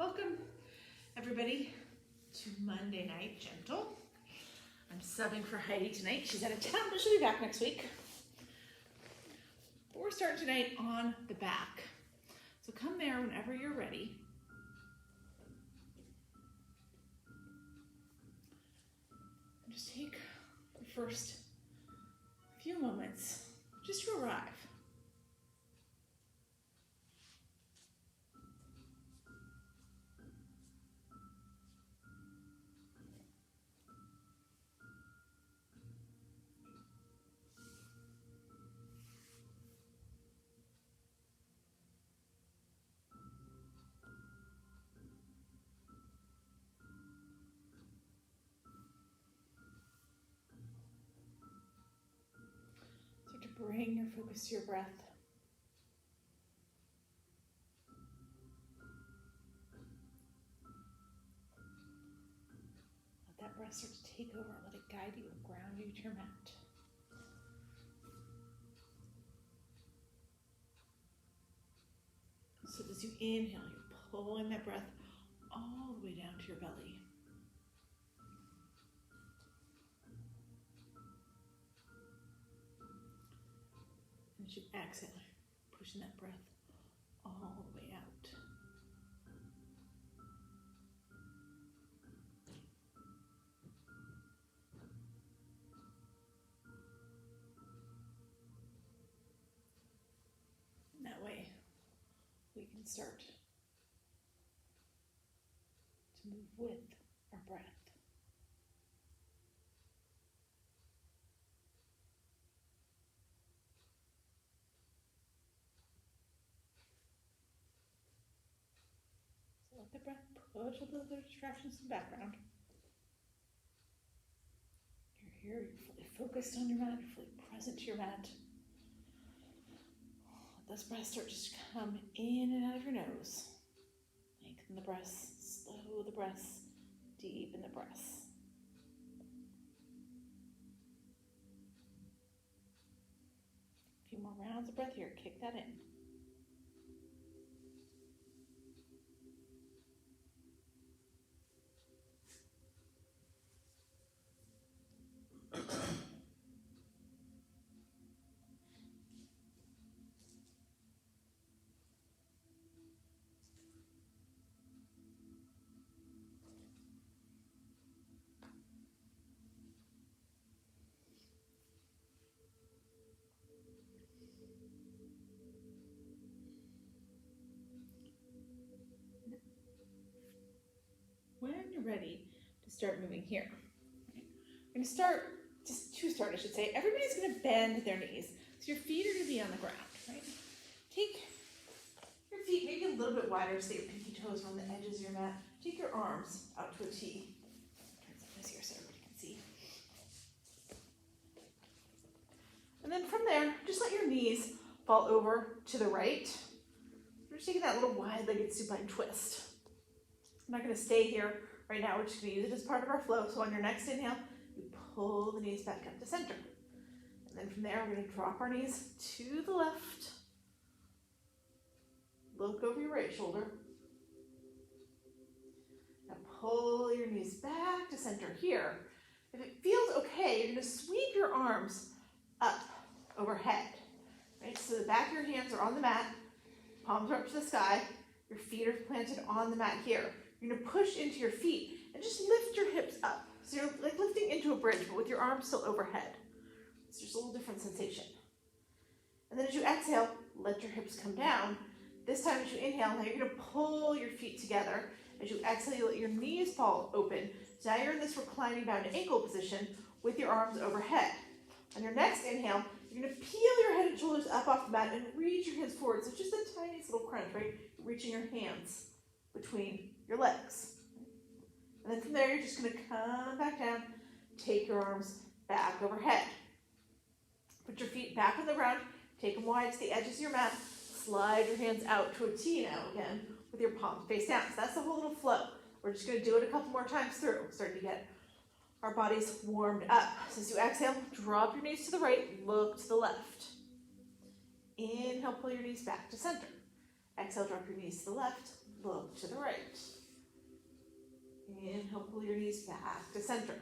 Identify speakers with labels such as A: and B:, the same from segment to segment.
A: Welcome, everybody, to Monday Night Gentle. I'm subbing for Heidi tonight. She's out of town, but she'll be back next week. But we're starting tonight on the back. So come there whenever you're ready. And just take the first few moments just to arrive. Start to bring your focus to your breath. Let that breath start to take over. Let it guide you and ground you to your mat. So as you inhale, you're pulling that breath all the way down to your belly. And as you exhale, pushing that breath all the way out. And that way, we can start to move with our breath. So let the breath push a little bit of distractions in the background. You're here, you're fully focused on your mat, you're fully present to your mat. Let this breath start just to come in and out of your nose. Lengthen the breaths, slow the breaths, deepen the breaths. A few more rounds of breath here, kick that in. When you're ready to start moving here, we're going to start, I should say, everybody's going to bend their knees. So your feet are going to be on the ground, right? Take your feet maybe a little bit wider so that your pinky toes are on the edges of your mat. Take your arms out to a T. Turn some this here so everybody can see. And then from there, just let your knees fall over to the right. We're just taking that little wide-legged supine twist. I'm not going to stay here right now. We're just going to use it as part of our flow. So on your next inhale, you pull the knees back up to center. And then from there, we're going to drop our knees to the left. Look over your right shoulder. Now pull your knees back to center here. If it feels okay, you're going to sweep your arms up overhead. Right? So the back of your hands are on the mat. Palms are up to the sky. Your feet are planted on the mat here. You're going to push into your feet and just lift your hips up. So you're like lifting into a bridge, but with your arms still overhead. It's just a little different sensation. And then as you exhale, let your hips come down. This time as you inhale, now you're going to pull your feet together. As you exhale, you let your knees fall open. So now you're in this reclining bound ankle position with your arms overhead. On your next inhale, you're going to peel your head and shoulders up off the mat and reach your hands forward. So it's just the tiniest little crunch, right? Reaching your hands between your legs. And then from there, you're just going to come back down, take your arms back overhead. Put your feet back on the ground, take them wide to the edges of your mat, slide your hands out to a T now again with your palms face down. So that's the whole little flow. We're just going to do it a couple more times through. Starting to get our bodies warmed up. So as you exhale, drop your knees to the right, look to the left. Inhale, pull your knees back to center. Exhale, drop your knees to the left, look to the right. Inhale, pull your knees back to center.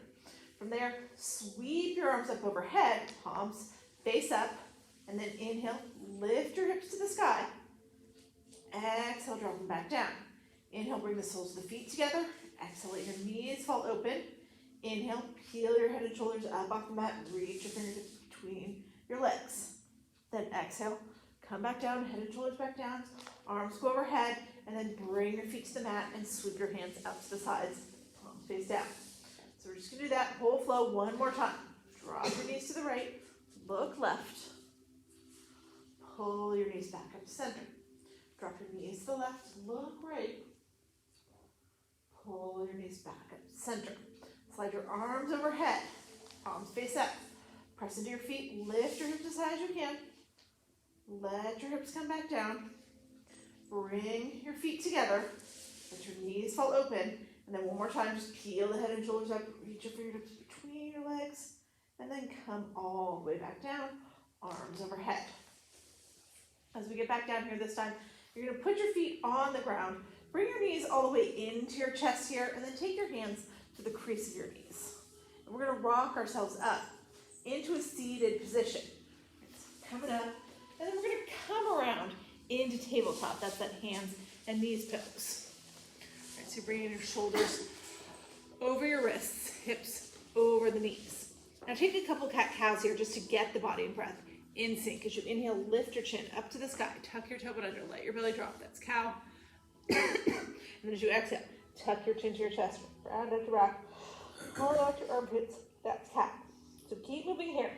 A: From there, sweep your arms up overhead, palms face up, and then inhale, lift your hips to the sky. Exhale, drop them back down. Inhale, bring the soles of the feet together. Exhale, let your knees fall open. Inhale, peel your head and shoulders up off the mat. Reach your fingertips between your legs. Then exhale, come back down, head and shoulders back down. Arms go overhead, and then bring your feet to the mat and sweep your hands out to the sides. Palms face down. So we're just going to do that whole flow one more time. Drop your knees to the right. Look left. Pull your knees back up to center. Drop your knees to the left. Look right. Pull your knees back up to center. Slide your arms overhead. Palms face up. Press into your feet. Lift your hips as high as you can. Let your hips come back down. Bring your feet together. Let your knees fall open. And then one more time, just peel the head and shoulders up. Reach your fingertips between your legs. And then come all the way back down. Arms overhead. As we get back down here this time, you're going to put your feet on the ground. Bring your knees all the way into your chest here. And then take your hands to the crease of your knees. And we're going to rock ourselves up into a seated position. Coming up. And then we're going to come around into tabletop. That's that hands and knees pose. All right, so you're bringing your shoulders over your wrists, hips over the knees. Now take a couple cat-cows here just to get the body and breath in sync. As you inhale, lift your chin up to the sky. Tuck your toe under, let your belly drop. That's cow. And then as you exhale, tuck your chin to your chest, round up to back. Pull out your armpits. That's cat. So keep moving here.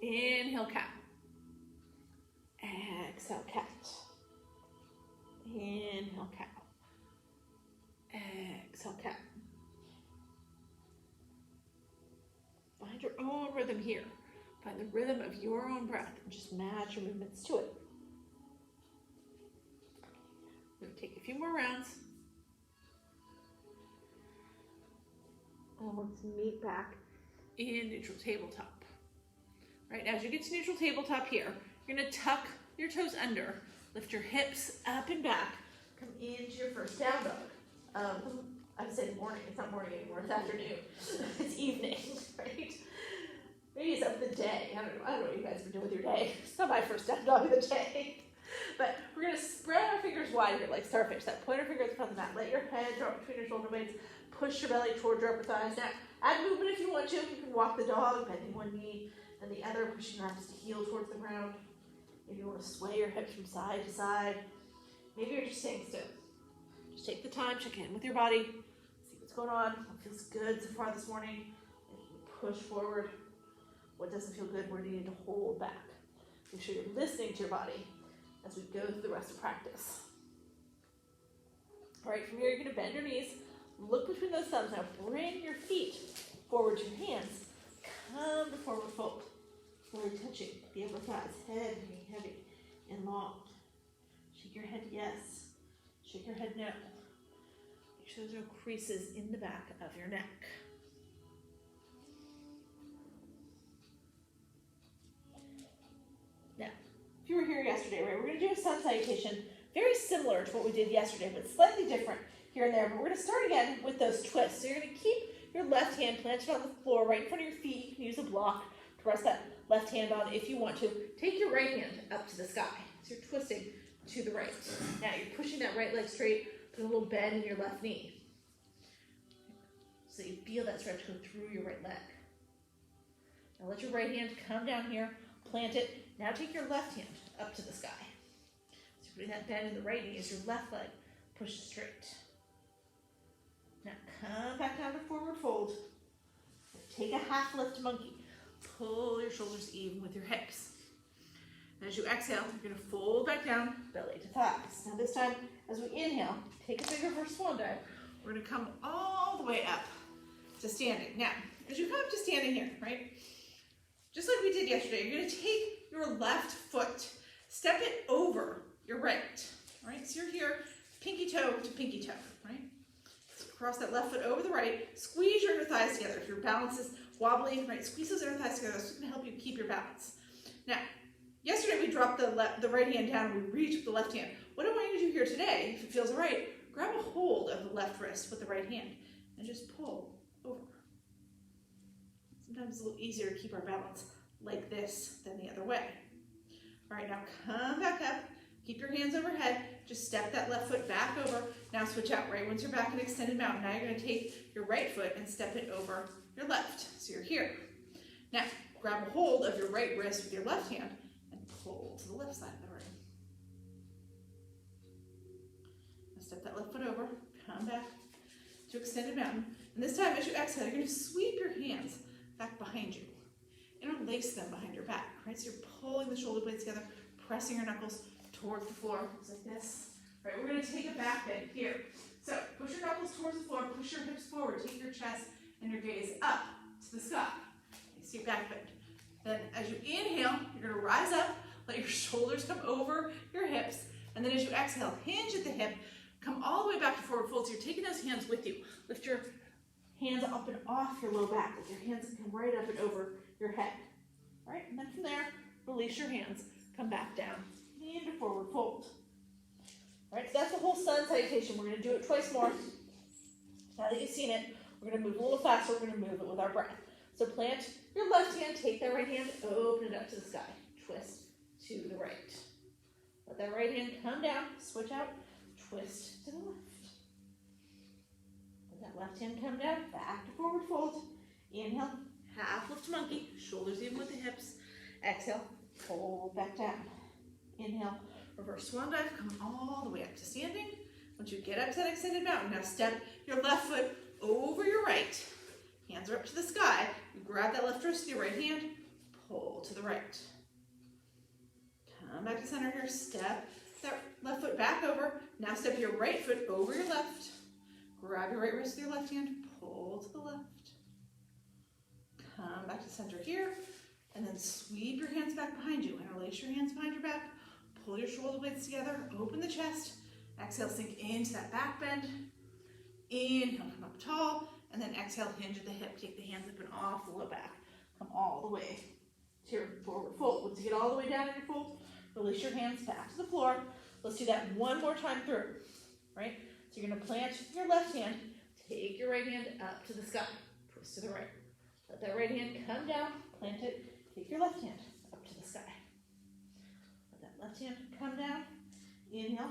A: Inhale, cat. Exhale, cat. Inhale, cow. Exhale, cat. Find your own rhythm here. Find the rhythm of your own breath and just match your movements to it. We're going to take a few more rounds. And let's meet back in neutral tabletop. Right, now as you get to neutral tabletop here, you're going to tuck your toes under, lift your hips up and back, come into your first down dog. I would say morning. It's not morning anymore. It's afternoon. It's evening, right? Maybe it's of the day. I don't know what you guys have been doing with your day. It's not my first down dog of the day. But we're going to spread our fingers wide here like starfish. That pointer finger at the front of the mat. Let your head drop between your shoulder blades. Push your belly towards your upper thighs. Now, add movement if you want to. You can walk the dog, bending one knee and the other, pushing your arms to heel towards the ground. Maybe you want to sway your hips from side to side. Maybe you're just staying still. Just take the time, check in with your body, see what's going on, what feels good so far this morning, and you push forward. What doesn't feel good, we're needing to hold back. Make sure you're listening to your body as we go through the rest of practice. All right, from here you're going to bend your knees, look between those thumbs. Now bring your feet forward to your hands. Come to forward fold. Forward touching the upper thighs, head hanging heavy and long. Shake your head yes. Shake your head no. Make sure there's no creases in the back of your neck. Now, if you were here yesterday, right, we're going to do a sun salutation very similar to what we did yesterday, but slightly different here and there. But we're going to start again with those twists. So you're going to keep your left hand planted on the floor right in front of your feet. You can use a block to rest that left hand on if you want to. Take your right hand up to the sky. So you're twisting to the right. Now you're pushing that right leg straight, put a little bend in your left knee. So you feel that stretch go through your right leg. Now let your right hand come down here, plant it. Now take your left hand up to the sky. So you're putting that bend in the right knee as your left leg pushes straight. Now come back down to forward fold. Take a half lift monkey. Pull your shoulders even with your hips. And as you exhale, you're going to fold back down, belly to thighs. Now this time, as we inhale, take a bigger first swan dive. We're going to come all the way up to standing. Now, as you come up to standing here, right, just like we did yesterday, you're going to take your left foot, step it over your right, right? So you're here, pinky toe to pinky toe, right? So cross that left foot over the right, squeeze your inner thighs together. If your balance is wobbly, right, squeeze those inner thighs together. That's going to help you keep your balance. Now, yesterday we dropped the right hand down and we reached with the left hand. what I want you to do here today, if it feels all right, grab a hold of the left wrist with the right hand and just pull over. Sometimes it's a little easier to keep our balance like this than the other way. All right, now come back up. Keep your hands overhead. Just step that left foot back over. Now switch out, right? Once you're back in extended mountain, now you're gonna take your right foot and step it over your left. So you're here. Now, grab a hold of your right wrist with your left hand and pull to the left side of the ring. Now step that left foot over, come back to extended mountain. And this time, as you exhale, you're gonna sweep your hands back behind you. Interlace them behind your back, right? So you're pulling the shoulder blades together, pressing your knuckles towards the floor, just like this. Right, we're gonna take a back bend here. So push your knuckles towards the floor, push your hips forward, take your chest and your gaze up to the sky. You see your back bend. Then as you inhale, you're gonna rise up, let your shoulders come over your hips, and then as you exhale, hinge at the hip, come all the way back to forward fold. So you're taking those hands with you. Lift your hands up and off your low back. Let your hands come right up and over your head. All right, and then from there, release your hands, come back down into forward fold. All right, so that's the whole sun salutation. We're gonna do it twice more. Now that you've seen it, we're gonna move a little faster. We're gonna move it with our breath. So plant your left hand, take that right hand, open it up to the sky. Twist to the right. Let that right hand come down, switch out, twist to the left. Let that left hand come down, back to forward fold. Inhale, half lift monkey, shoulders even with the hips. Exhale, fold back down. Inhale, reverse swan dive, come all the way up to standing. Once you get up to that extended mountain, now step your left foot over your right. Hands are up to the sky. You grab that left wrist with your right hand, pull to the right. Come back to center here, step that left foot back over. Now step your right foot over your left. Grab your right wrist with your left hand, pull to the left. Come back to center here, and then sweep your hands back behind you. Interlace your hands behind your back. Pull your shoulder blades together, open the chest. Exhale, sink into that back bend. Inhale, come up tall, and then exhale, hinge at the hip. Take the hands up and off the low back. Come all the way to your forward fold. Once you get all the way down in your fold, release your hands back to the floor. Let's do that one more time through, right? So you're gonna plant your left hand, take your right hand up to the sky, twist to the right. Let that right hand come down, plant it, take your left hand up to the sky. Left hand come down, inhale,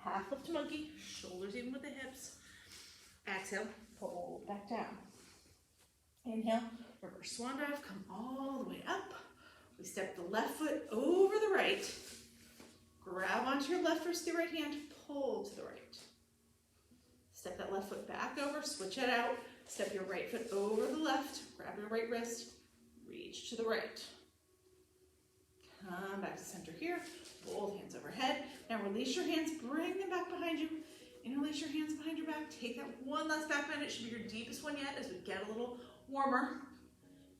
A: half lift monkey, shoulders even with the hips. Exhale, fold back down. Inhale, reverse swan dive, come all the way up. We step the left foot over the right. Grab onto your left wrist with your right hand, pull to the right. Step that left foot back over, switch it out. Step your right foot over the left, grab your right wrist, reach to the right. Come back to center here, both hands overhead. Now release your hands, bring them back behind you. Interlace your hands behind your back. Take that one last back bend. It should be your deepest one yet as we get a little warmer.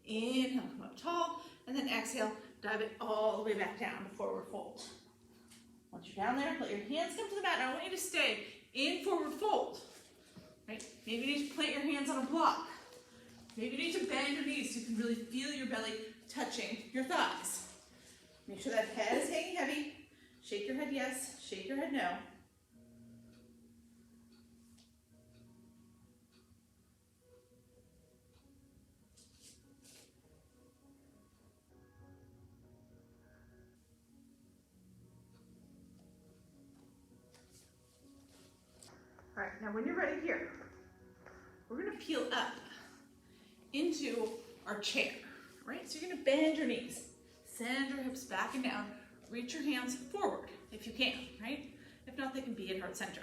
A: Inhale, come up tall, and then exhale, dive it all the way back down to forward fold. Once you're down there, let your hands come to the mat. Now I want you to stay in forward fold. Right? Maybe you need to plant your hands on a block. Maybe you need to bend your knees so you can really feel your belly touching your thighs. Make sure that head is hanging heavy. Shake your head yes, shake your head no. All right, now when you're ready here, we're gonna peel up into our chair, right? So you're gonna bend your knees. Send your hips back and down. Reach your hands forward if you can, right? If not, they can be at heart center.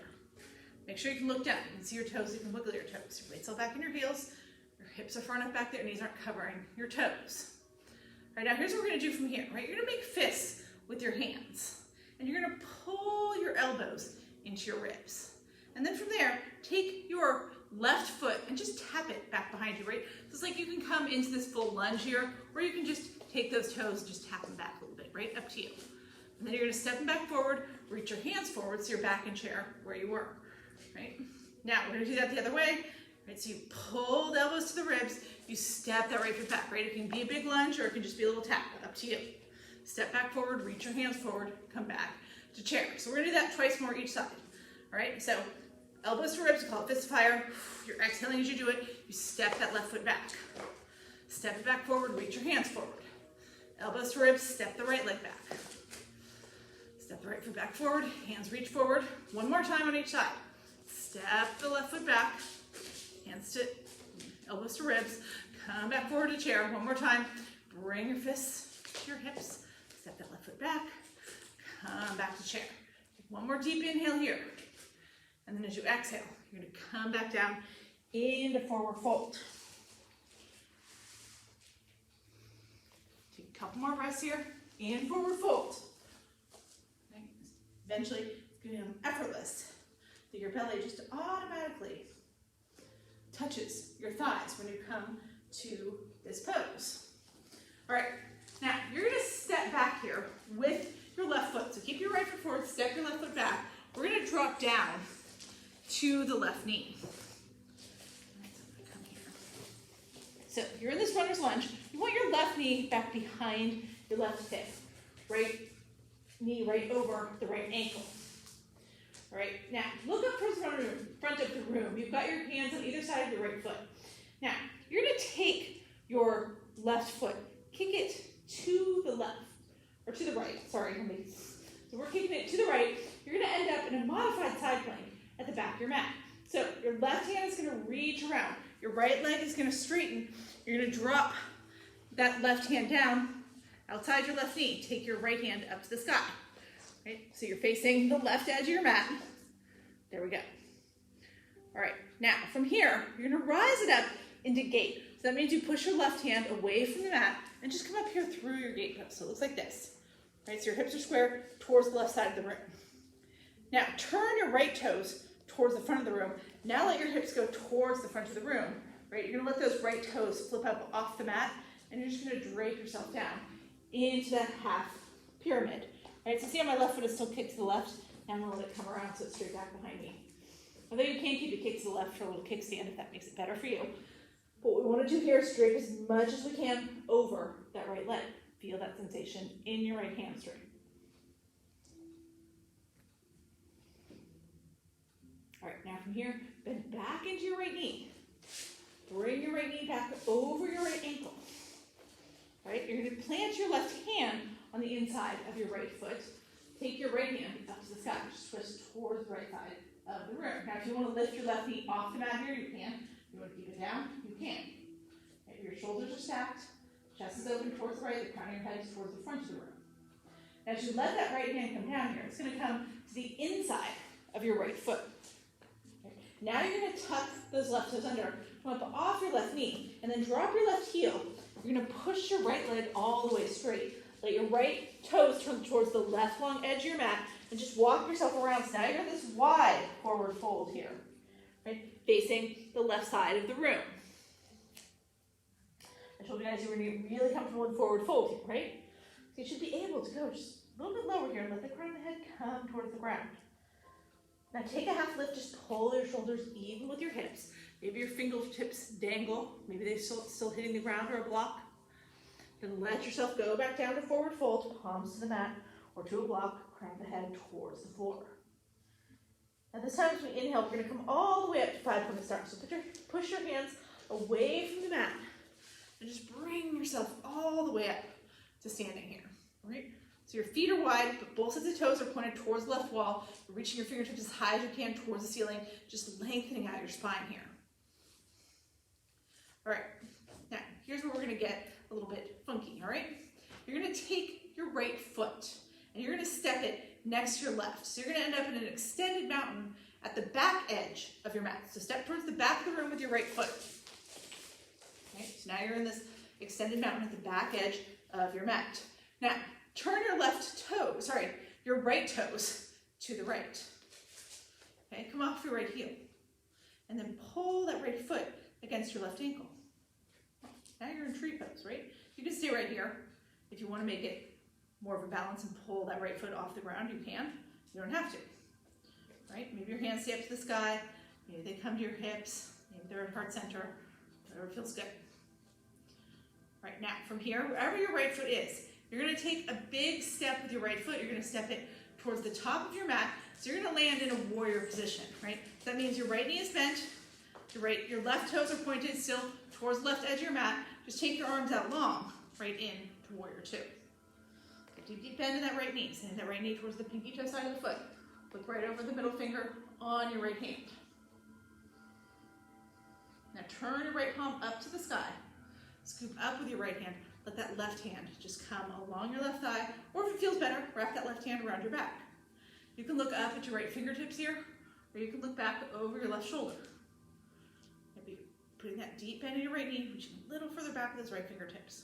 A: Make sure you can look down. You can see your toes. You can wiggle your toes. Your weights all back in your heels. Your hips are far enough back there. Knees aren't covering your toes. All right, now here's what we're going to do from here, right? You're going to make fists with your hands. And you're going to pull your elbows into your ribs. And then from there, take your left foot and just tap it back behind you, right? So it's like you can come into this full lunge here, or you can just take those toes and just tap them back a little bit, right? Up to you. And then you're gonna step them back forward, reach your hands forward so you're back in chair where you were, right? Now we're gonna do that the other way, right? So you pull the elbows to the ribs, you step that right foot back, right? It can be a big lunge or it can just be a little tap, up to you. Step back forward, reach your hands forward, come back. to chair. So we're gonna do that twice more each side. All right, so elbows to ribs, we call it fist of fire. You're exhaling as you do it. You step that left foot back. Step it back forward, reach your hands forward. Elbows to ribs, step the right leg back. Step the right foot back forward, hands reach forward. One more time on each side. Step the left foot back, hands to, elbows to ribs. Come back forward to chair, one more time. Bring your fists to your hips. Step that left foot back, come back to chair. Take one more deep inhale here. And then as you exhale, you're gonna come back down into forward fold. Take a couple more breaths here, in forward fold. Okay. Eventually, it's gonna become effortless that your belly just automatically touches your thighs when you come to this pose. All right, now you're gonna step back here with your left foot. So keep your right foot forward, step your left foot back. We're gonna drop down to the left knee. So you're in this runner's lunge. You want your left knee back behind your left hip. Right knee right over the right ankle. All right, now look up towards the front of the room. You've got your hands on either side of your right foot. Now, you're gonna take your left foot, kick it to the left, or to the right, sorry. So we're kicking it to the right. You're gonna end up in a modified side plank at the back of your mat. So your left hand is gonna reach around. Your right leg is gonna straighten. You're gonna drop that left hand down outside your left knee. Take your right hand up to the sky. Right? So you're facing the left edge of your mat. There we go. All right, now from here, you're gonna rise it up into gate. So that means you push your left hand away from the mat and just come up here through your gate pose. So it looks like this. Right, so your hips are square towards the left side of the room. Now turn your right toes towards the front of the room. Now let your hips go towards the front of the room. Right, you're gonna let those right toes flip up off the mat and you're just gonna drape yourself down into that half pyramid. Right, so see how my left foot is still kicked to the left? Now I'm gonna let it come around so it's straight back behind me. Although you can keep your kick to the left for a little kickstand if that makes it better for you. What we wanna do here is drape as much as we can over that right leg. Feel that sensation in your right hamstring. All right, now from here, bend back into your right knee. Bring your right knee back over your right ankle. All right, you're gonna plant your left hand on the inside of your right foot. Take your right hand up to the sky, just twist towards the right side of the room. Now, if you want to lift your left knee off the mat here, you can. If you want to keep it down, you can. If your shoulders are stacked, chest is open towards the right, the crown of your head is towards the front of the room. Now, as you let that right hand come down here, it's going to come to the inside of your right foot. Okay. Now you're going to tuck those left toes under, come up off your left knee, and then drop your left heel. You're going to push your right leg all the way straight. Let your right toes turn towards the left long edge of your mat and just walk yourself around. So now you're in this wide forward fold here, right? Facing the left side of the room. I told you guys you were going to be really comfortable in forward fold here, right? So you should be able to go just a little bit lower here and let the crown of the head come towards the ground. Now take a half lift, just pull your shoulders even with your hips. Maybe your fingertips dangle. Maybe they're still hitting the ground or a block. Then let yourself go back down to forward fold, palms to the mat or to a block, crown of the head towards the floor. Now this time as we inhale, we're going to come all the way up to 5-point start. So push your hands away from the mat and just bring yourself all the way up to standing here. All right? So your feet are wide, but both sets of toes are pointed towards the left wall. You're reaching your fingertips as high as you can towards the ceiling, just lengthening out your spine here. All right, now here's where we're going to get a little bit funky, all right? You're going to take your right foot and you're going to step it next to your left. So you're going to end up in an extended mountain at the back edge of your mat. So step towards the back of the room with your right foot. Okay, so now you're in this extended mountain at the back edge of your mat. Now, turn your your right toes to the right. Okay, come off your right heel. And then pull that right foot against your left ankle. Now you're in tree pose, right? You can stay right here. If you want to make it more of a balance and pull that right foot off the ground, you can. You don't have to. Right? Maybe your hands stay up to the sky. Maybe they come to your hips. Maybe they're at heart center. Whatever feels good. Right, now from here, wherever your right foot is, you're going to take a big step with your right foot. You're going to step it towards the top of your mat. So you're gonna land in a warrior position, right? That means your right knee is bent, your left toes are pointed still towards the left edge of your mat. Just take your arms out long, right in to warrior two. Deep bend in that right knee. Send that right knee towards the pinky toe side of the foot. Look right over the middle finger on your right hand. Now turn your right palm up to the sky. Scoop up with your right hand. Let that left hand just come along your left thigh, or if it feels better, wrap that left hand around your back. You can look up at your right fingertips here, or you can look back over your left shoulder. Maybe putting that deep bend in your right knee, reaching a little further back with those right fingertips.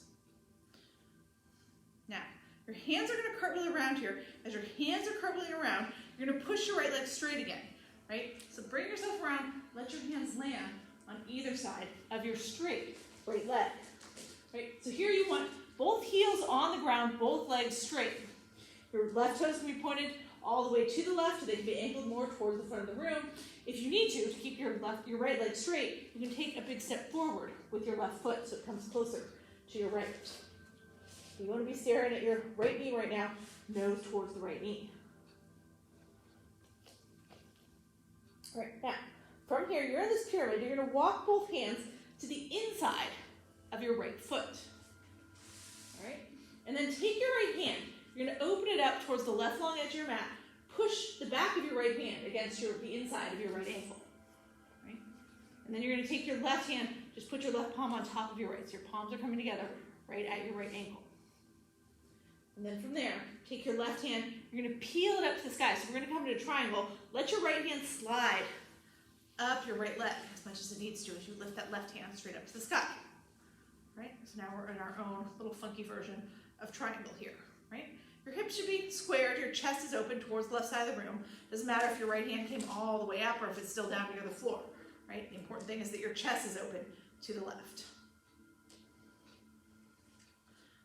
A: Now, your hands are going to cartwheel around here. As your hands are cartwheeling around, you're going to push your right leg straight again, right? So bring yourself around, let your hands land on either side of your straight right leg, right? So here you want both heels on the ground, both legs straight. Your left toes can be pointed all the way to the left, so they can be angled more towards the front of the room. If you need to keep your right leg straight, you can take a big step forward with your left foot so it comes closer to your right. You want to be staring at your right knee right now, nose towards the right knee. All right, now, from here, you're in this pyramid. You're going to walk both hands to the inside of your right foot. All right? And then take your right hand. You're going to open it up towards the left long edge of your mat. Push the back of your right hand against the inside of your right ankle. Right? And then you're going to take your left hand, just put your left palm on top of your right. So your palms are coming together right at your right ankle. And then from there, take your left hand, you're going to peel it up to the sky. So we're going to come to a triangle. Let your right hand slide up your right leg as much as it needs to as you lift that left hand straight up to the sky. Right? So now we're in our own little funky version of triangle here. Right? Your hips should be squared, your chest is open towards the left side of the room. Doesn't matter if your right hand came all the way up or if it's still down near the floor. Right? The important thing is that your chest is open to the left.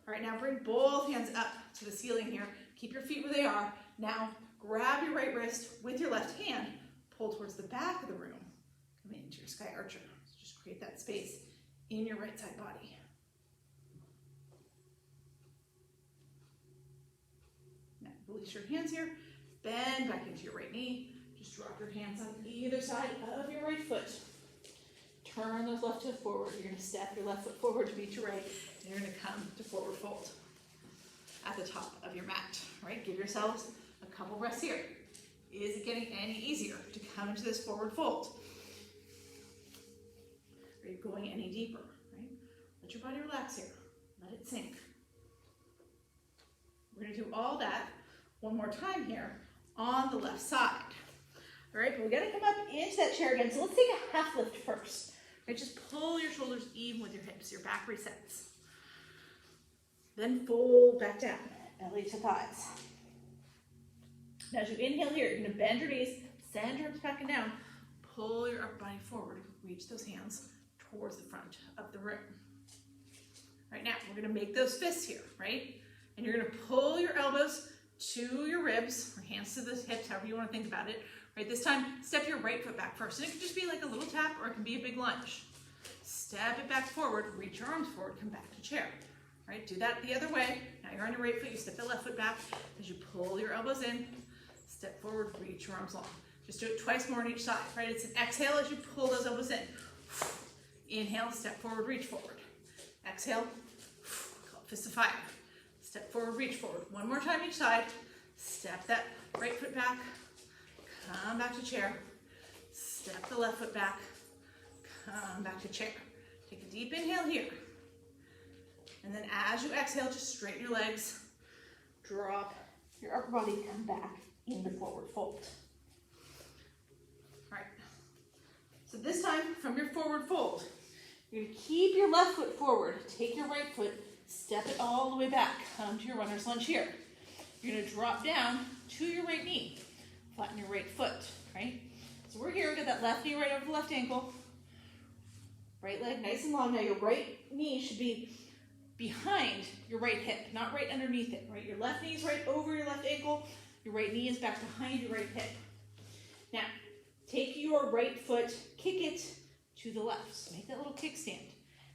A: All right, now bring both hands up to the ceiling here. Keep your feet where they are. Now grab your right wrist with your left hand, pull towards the back of the room. Come into your sky archer. So just create that space in your right side body. Now release your hands here. Bend back into your right knee. Just drop your hands on either side of your right foot. Turn those left toes forward. You're going to step your left foot forward to meet your right. And you're going to come to forward fold at the top of your mat, right? Give yourselves a couple breaths here. Is it getting any easier to come into this forward fold? Are you going any deeper, right? Let your body relax here. Let it sink. We're going to do all that one more time here on the left side. All right, but we're going to come up into that chair again. So let's take a half lift first. Right, just pull your shoulders even with your hips. Your back resets. Then fold back down, belly to thighs. Now as you inhale here, you're going to bend your knees, send your hips back and down, pull your upper body forward, reach those hands towards the front of the room. All right, now we're going to make those fists here, right? And you're going to pull your elbows to your ribs, or hands to the hips, however you want to think about it. Right, this time, step your right foot back first. And it can just be like a little tap, or it can be a big lunge. Step it back forward, reach your arms forward, come back to chair. Right, do that the other way. Now you're on your right foot, you step the left foot back as you pull your elbows in, step forward, reach your arms long. Just do it twice more on each side, right? It's an exhale as you pull those elbows in. Inhale, step forward, reach forward. Exhale, call it fist of fire. Step forward, reach forward. One more time each side. Step that right foot back, come back to chair. Step the left foot back, come back to chair. Take a deep inhale here. And then as you exhale, just straighten your legs, drop your upper body, come back into forward fold. All right. So this time, from your forward fold, you're going to keep your left foot forward, take your right foot, step it all the way back, come to your runner's lunge here. You're going to drop down to your right knee, flatten your right foot, right? So we're here, we've got that left knee right over the left ankle, right leg nice and long. Now your right knee should be behind your right hip, not right underneath it, right? Your left knee is right over your left ankle, your right knee is back behind your right hip. Now, take your right foot, kick it to the left. So make that little kickstand.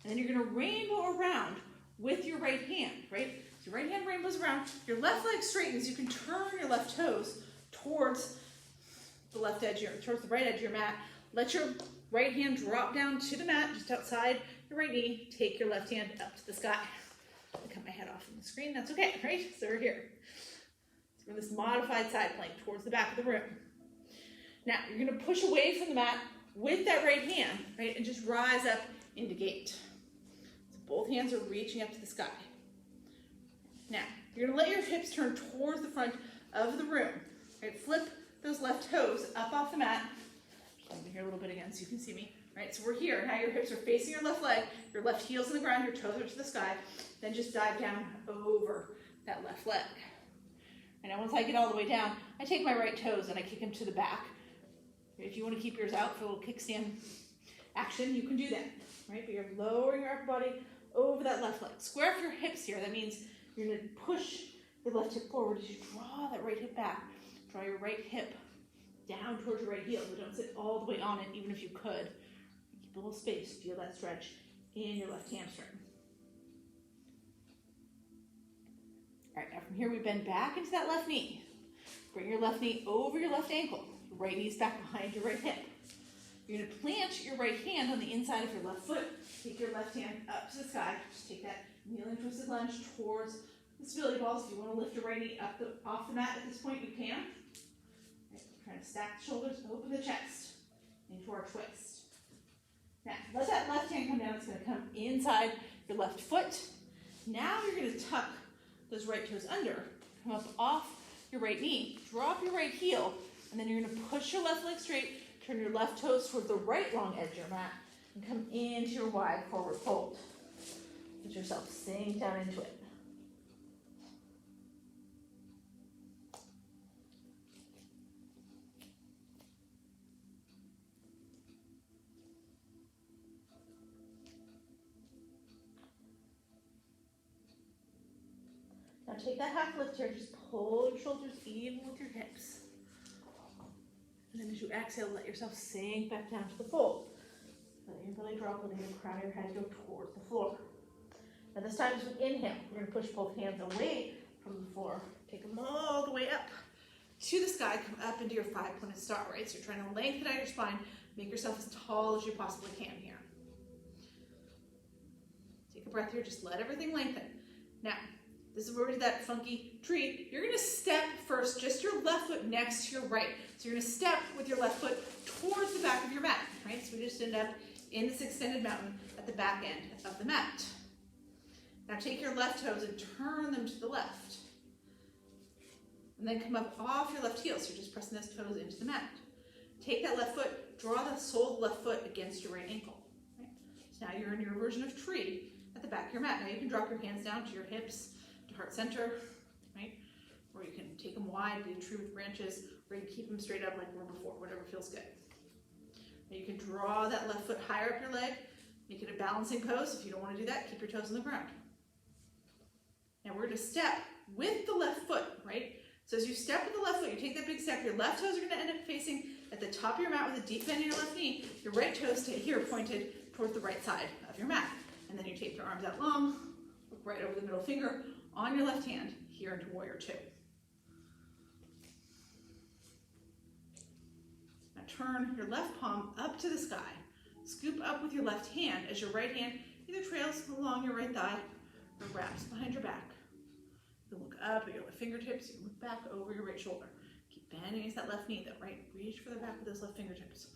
A: And then you're going to rainbow around with your right hand, right? So Your right hand rainbows around, your left leg straightens, you can turn your left toes towards the left edge, towards the right edge of your mat. Let your right hand drop down to the mat, just outside your right knee. Take your left hand up to the sky. I cut my head off from the screen, that's okay, right? So we're here. So we're in this modified side plank towards the back of the room. Now, you're gonna push away from the mat with that right hand, right? And just rise up into gate. So both hands are reaching up to the sky. Now, you're gonna let your hips turn towards the front of the room, right? Flip those left toes up off the mat. Just over here a little bit again so you can see me. Right, so we're here. Now your hips are facing your left leg, your left heel's on the ground, your toes are to the sky. Then just dive down over that left leg. And now once I get all the way down, I take my right toes and I kick them to the back. If you want to keep yours out for a little kickstand action, you can do that. Right, but you're lowering your upper body over that left leg. Square off your hips here. That means you're going to push your left hip forward as you draw that right hip back. Draw your right hip down towards your right heel, but don't sit all the way on it, even if you could. Keep a little space. Feel that stretch in your left hamstring. All right, now from here we bend back into that left knee. Bring your left knee over your left ankle. Your right knee's back behind your right hip. You're going to plant your right hand on the inside of your left foot. Take your left hand up to the sky. Just take that kneeling twisted lunge towards the stability balls. If you want to lift your right knee up off the mat at this point, you can. Right, trying to stack the shoulders, open the chest into our twist. Now, let that left hand come down. It's going to come inside your left foot. Now you're going to tuck those right toes under. Come up off your right knee. Drop your right heel. And then you're going to push your left leg straight. Turn your left toes toward the right long edge of your mat. And come into your wide forward fold. Let yourself sink down into it. Now take that half lift here, just pull your shoulders even with your hips. And then as you exhale, let yourself sink back down to the fold. Let your belly drop, letting the crown of your head go towards the floor. And this time as we inhale, we're going to push both hands away from the floor. Take them all the way up to the sky, come up into your five-pointed star, right? So you're trying to lengthen out your spine, make yourself as tall as you possibly can here. Take a breath here, just let everything lengthen. Now, this is where we did that funky tree. You're going to step first, just your left foot next to your right. So you're going to step with your left foot towards the back of your mat, right? So we just end up in this extended mountain at the back end of the mat. Now take your left toes and turn them to the left. And then come up off your left heel. So you're just pressing those toes into the mat. Take that left foot, draw the sole of the left foot against your right ankle. Right? So now you're in your version of tree at the back of your mat. Now you can drop your hands down to your hips, to heart center, right? Or you can take them wide, be a tree with branches, or you can keep them straight up like we were before, whatever feels good. Now you can draw that left foot higher up your leg, make it a balancing pose. If you don't want to do that, keep your toes on the ground. Now we're going to step with the left foot, right? So as you step with the left foot, you take that big step, your left toes are going to end up facing at the top of your mat with a deep bend in your left knee. Your right toes stay here pointed towards the right side of your mat. And then you take your arms out long, look right over the middle finger on your left hand here into Warrior Two. Now turn your left palm up to the sky. Scoop up with your left hand as your right hand either trails along your right thigh or wraps behind your back. You can look up at your left fingertips, you can look back over your right shoulder. Keep bending against that left knee though, right? Reach for the back with those left fingertips.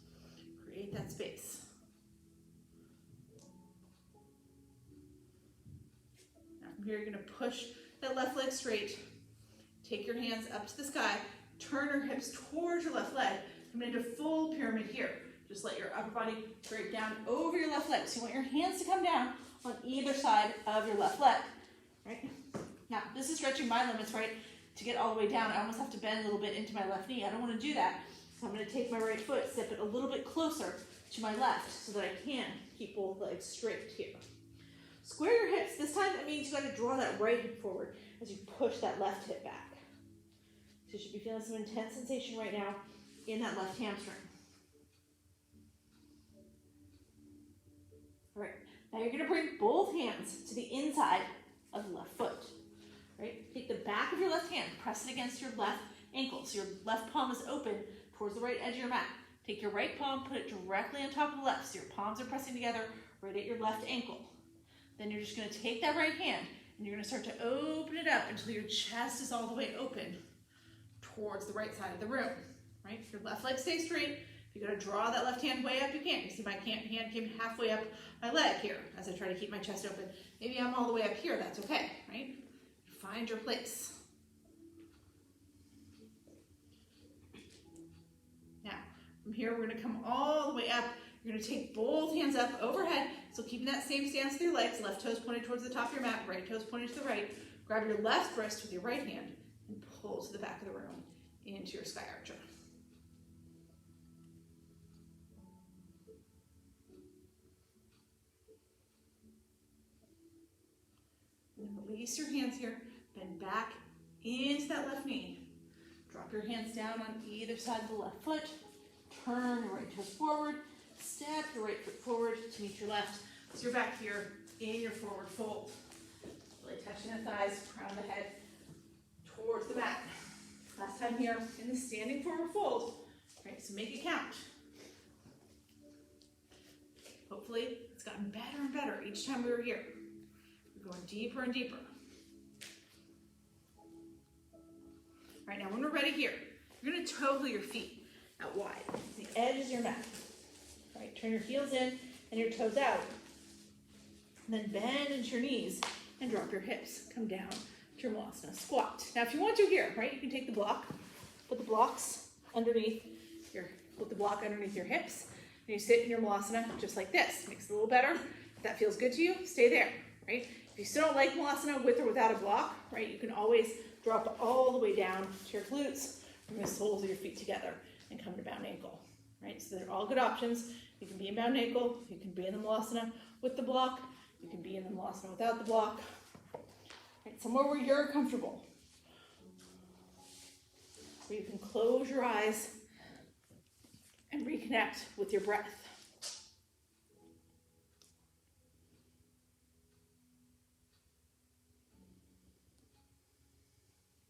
A: Create that space. Now from here, you're gonna push that left leg straight. Take your hands up to the sky. Turn your hips towards your left leg. Come into full pyramid here. Just let your upper body drape down over your left leg. So you want your hands to come down on either side of your left leg, right? Now, this is stretching my limits, right? To get all the way down, I almost have to bend a little bit into my left knee. I don't want to do that. So I'm going to take my right foot, step it a little bit closer to my left so that I can keep both legs straight here. Square your hips. This time that means you got to draw that right hip forward as you push that left hip back. So you should be feeling some intense sensation right now in that left hamstring. All right, now you're going to bring both hands to the inside of the left foot. right? Take the back of your left hand, press it against your left ankle. So your left palm is open towards the right edge of your mat. Take your right palm, put it directly on top of the left. So your palms are pressing together right at your left ankle. Then you're just gonna take that right hand and you're gonna start to open it up until your chest is all the way open towards the right side of the room, right? If your left leg stays straight, if you gotta draw that left hand way up, you can. You see my hand came halfway up my leg here as I try to keep my chest open. Maybe I'm all the way up here, that's okay, right? Find your place. Now, from here, we're gonna come all the way up. You're gonna take both hands up overhead. So keeping that same stance with your legs, left toes pointed towards the top of your mat, right toes pointed to the right. Grab your left wrist with your right hand and pull to the back of the room into your sky archer. And release your hands here, bend back into that left knee. Drop your hands down on either side of the left foot. Turn your right toes forward. Step your right foot forward to meet your left. So you're back here in your forward fold. Really touching the thighs, crown of the head towards the mat. Last time here in the standing forward fold. Right, so make it count. Hopefully it's gotten better and better each time we were here. We're going deeper and deeper. All right, now when we're ready here, you're gonna toe your feet out wide. The edge is your mat. All right, turn your heels in and your toes out. And then bend into your knees and drop your hips. Come down to your Malasana squat. Now, if you want to here, right, you can take the block, put the blocks underneath your hips, and you sit in your Malasana just like this. Makes it a little better. If that feels good to you, stay there, right? If you still don't like Malasana with or without a block, right, you can always drop all the way down to your glutes, bring the soles of your feet together, and come to bound ankle, right? So they're all good options. You can be in bound ankle, you can be in the Malasana with the block, you can be in the Malasana without the block, right? Somewhere where you're comfortable, where you can close your eyes and reconnect with your breath.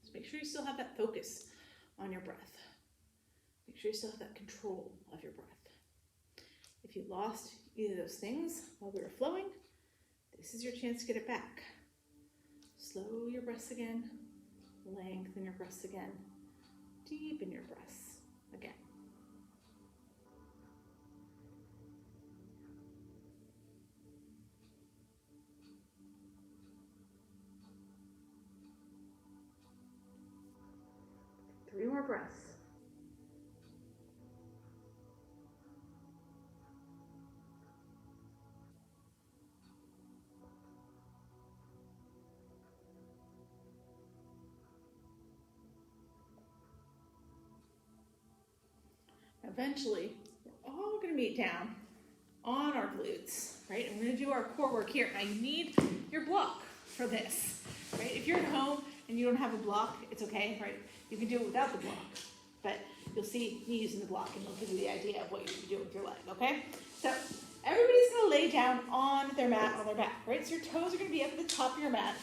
A: Just make sure you still have that focus on your breath. Make sure you still have that control of your breath. If you lost either of those things while we were flowing, this is your chance to get it back. Slow your breaths again, lengthen your breaths again, deepen your breaths again. Three more breaths. Eventually, we're all going to meet down on our glutes, right? And we're going to do our core work here. Now, you need your block for this, right? If you're at home and you don't have a block, it's okay, right? You can do it without the block, but you'll see me using the block and it'll give you the idea of what you should be doing with your leg, okay? So everybody's going to lay down on their mat on their back, right? So your toes are going to be up at the top of your mat,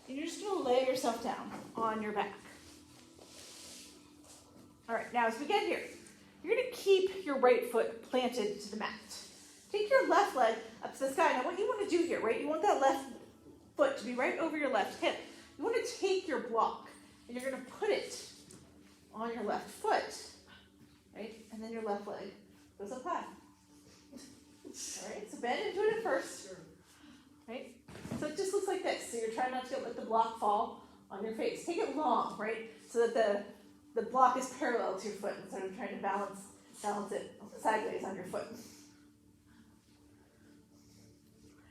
A: and you're just going to lay yourself down on your back. All right, now as we get here, you're going to keep your right foot planted to the mat. Take your left leg up to the sky. Now what you want to do here, right, you want that left foot to be right over your left hip. You want to take your block and you're going to put it on your left foot, right? And then your left leg goes up high. All right, so bend into it at first, right? So it just looks like this. So you're trying not to let the block fall on your face. Take it long, right? So that the block is parallel to your foot instead of trying to balance it sideways on your foot.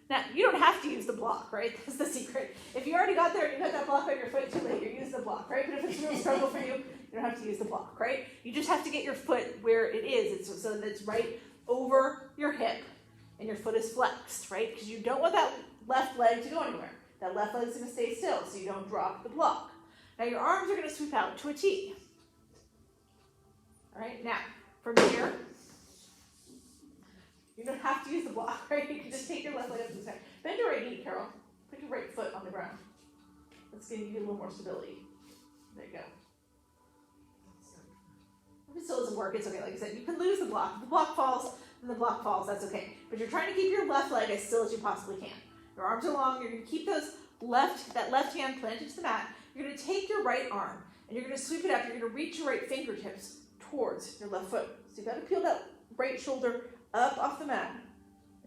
A: Now, you don't have to use the block, right? That's the secret. If you already got there and you got that block on your foot too late, you're using the block, right? But if it's a real struggle for you, you don't have to use the block, right? You just have to get your foot where it is, so that it's right over your hip and your foot is flexed, right? Because you don't want that left leg to go anywhere. That left leg is going to stay still, so you don't drop the block. Now your arms are going to sweep out to a T. All right, now from here, you don't have to use the block, right? You can just take your left leg up to the side. Bend your right knee, Carol. Put your right foot on the ground. That's going to give you a little more stability. There you go. If it still doesn't work, it's okay. Like I said, you can lose the block. If the block falls, then the block falls. That's okay. But you're trying to keep your left leg as still as you possibly can. Your arms are long. You're going to keep that left hand planted to the mat. You're going to take your right arm and you're going to sweep it up. You're going to reach your right fingertips towards your left foot. So you've got to peel that right shoulder up off the mat.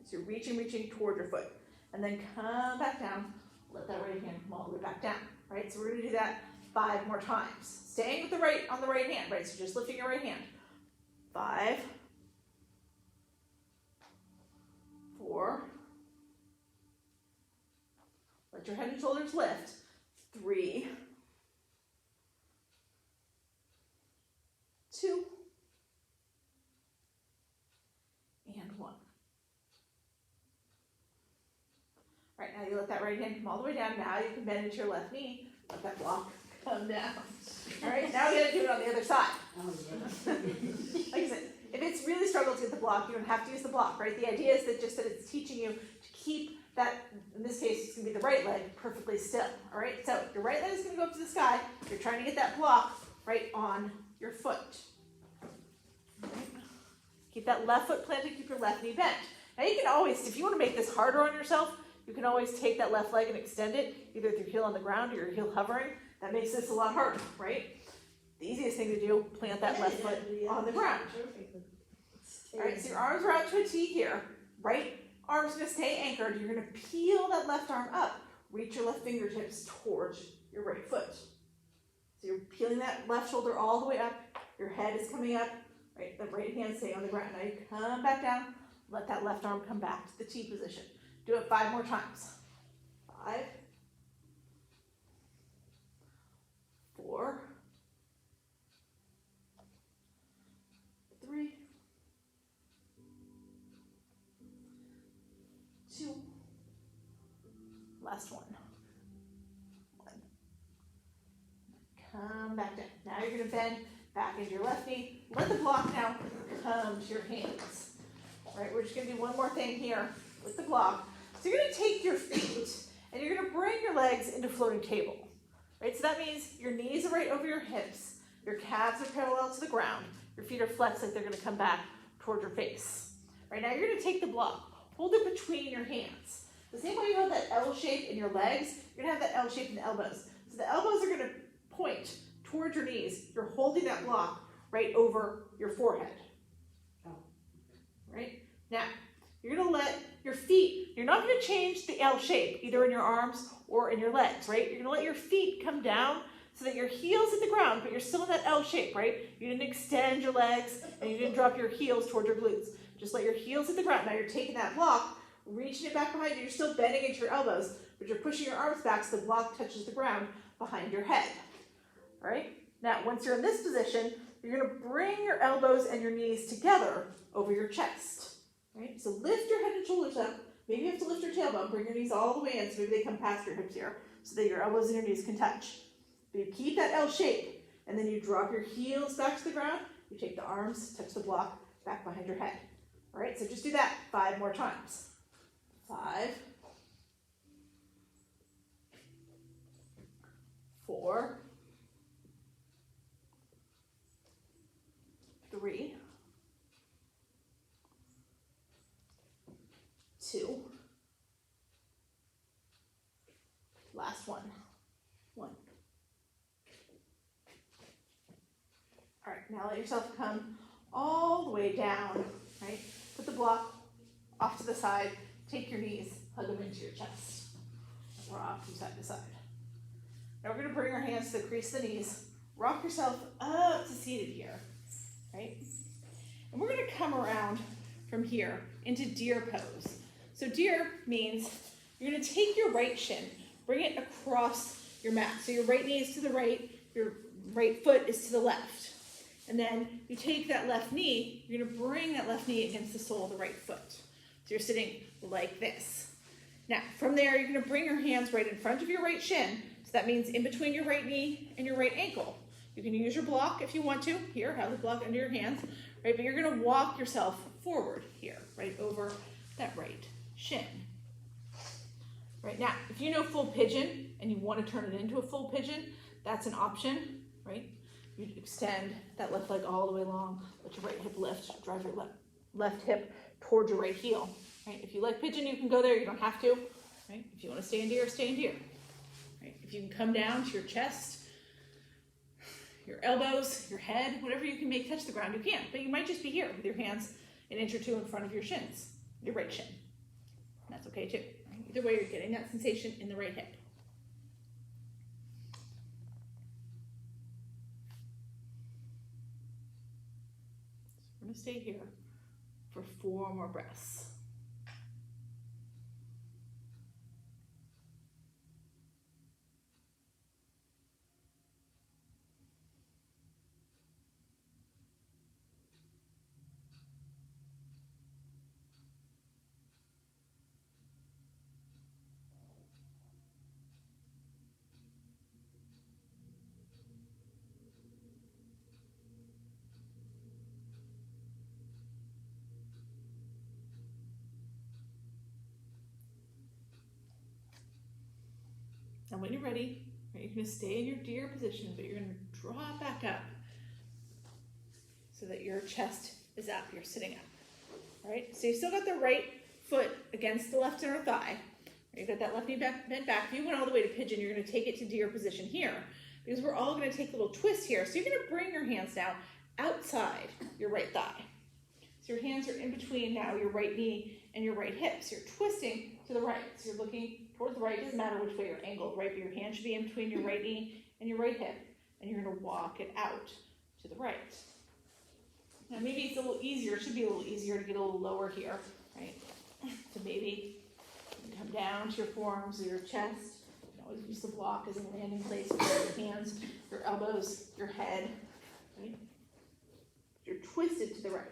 A: So you're reaching toward your foot. And then come back down. Let that right hand come all the way back down. Right? So we're going to do that 5 more times. Staying with the right on the right hand, right? So just lifting your right hand. 5, 4. Let your head and shoulders lift. 3, 2, and 1. All right, now you let that right hand come all the way down. Now you can bend into your left knee. Let that block come down. All right, now we got to do it on the other side. Like I said, if it's really struggle to get the block, you don't have to use the block, right? The idea is that it's teaching you to keep that, in this case, it's going to be the right leg perfectly still. All right, so your right leg is going to go up to the sky. You're trying to get that block right on your foot. All right. Keep that left foot planted, keep your left knee bent. Now you can always, if you want to make this harder on yourself, you can always take that left leg and extend it, either with your heel on the ground or your heel hovering. That makes this a lot harder, right? The easiest thing to do, plant that left foot on the ground. All right, so your arms are out to a T here. Right arm's going to stay anchored. You're going to peel that left arm up. Reach your left fingertips towards your right foot. So you're peeling that left shoulder all the way up. Your head is coming up. Right, the right hand staying on the ground. Now you come back down. Let that left arm come back to the T position. Do it 5 more times. 5, 4, 3, 2, last one. 1. Come back down. Now you're going to bend back into your left knee. Let the block now come to your hands. All right, we're just going to do one more thing here with the block. So you're going to take your feet and you're going to bring your legs into floating table. Right? So that means your knees are right over your hips. Your calves are parallel to the ground. Your feet are flexed like they're going to come back toward your face. Right now you're going to take the block. Hold it between your hands. The same way you have that L shape in your legs, you're going to have that L shape in the elbows. So the elbows are going to point towards your knees. You're holding that block right over your forehead. Right? Now, you're going to let your feet, you're not going to change the L shape, either in your arms or in your legs, right? You're going to let your feet come down so that your heels hit the ground, but you're still in that L shape, right? You didn't extend your legs and you didn't drop your heels toward your glutes. Just let your heels hit the ground. Now you're taking that block, reaching it back behind you. You're still bending into your elbows, but you're pushing your arms back so the block touches the ground behind your head. All right? Now, once you're in this position, you're going to bring your elbows and your knees together over your chest. Right? So lift your head and shoulders up. Maybe you have to lift your tailbone. Bring your knees all the way in so maybe they come past your hips here so that your elbows and your knees can touch. But you keep that L shape and then you drop your heels back to the ground. You take the arms, touch the block back behind your head. All right, so just do that 5 more times. 5, 4, 3, 2, last one. 1. All right, now let yourself come all the way down, right? Put the block off to the side, take your knees, hug them into your chest. Rock from side to side. Now we're going to bring our hands to the crease of the knees, rock yourself up to seated here, right? And we're going to come around from here into deer pose. So deer means you're going to take your right shin, bring it across your mat. So your right knee is to the right, your right foot is to the left. And then you take that left knee, you're going to bring that left knee against the sole of the right foot. So you're sitting like this. Now, from there, you're going to bring your hands right in front of your right shin. So that means in between your right knee and your right ankle. You can use your block if you want to. Here, have the block under your hands. Right, but you're going to walk yourself forward here, right over that right shin. Right now, if you know full pigeon and you want to turn it into a full pigeon, that's an option, right? You'd extend that left leg all the way long, let your right hip lift, drive your left hip towards your right heel, right? If you like pigeon, you can go there, you don't have to, right? If you want to stay in deer, stay in deer, right? If you can come down to your chest, your elbows, your head, whatever you can make touch the ground, you can, but you might just be here with your hands an inch or two in front of your shins, your right shin. That's okay too. Right? Either way, you're getting that sensation in the right hip. So we're going to stay here for 4 more breaths. And when you're ready, right, you're going to stay in your deer position, but you're going to draw it back up so that your chest is up, you're sitting up, right? So you still got the right foot against the left inner thigh. You've got that left knee bent back. If you went all the way to pigeon, you're going to take it to deer position here because we're all going to take a little twist here. So you're going to bring your hands now outside your right thigh. So your hands are in between now your right knee and your right hip. So you're twisting to the right. So you're looking towards the right. It doesn't matter which way you're angled, right? But your hand should be in between your right knee and your right hip. And you're going to walk it out to the right. Now maybe it's a little easier. It should be a little easier to get a little lower here, right? So maybe you come down to your forearms or your chest. You can always use the block as a landing place for your hands, your elbows, your head, right? You're twisted to the right.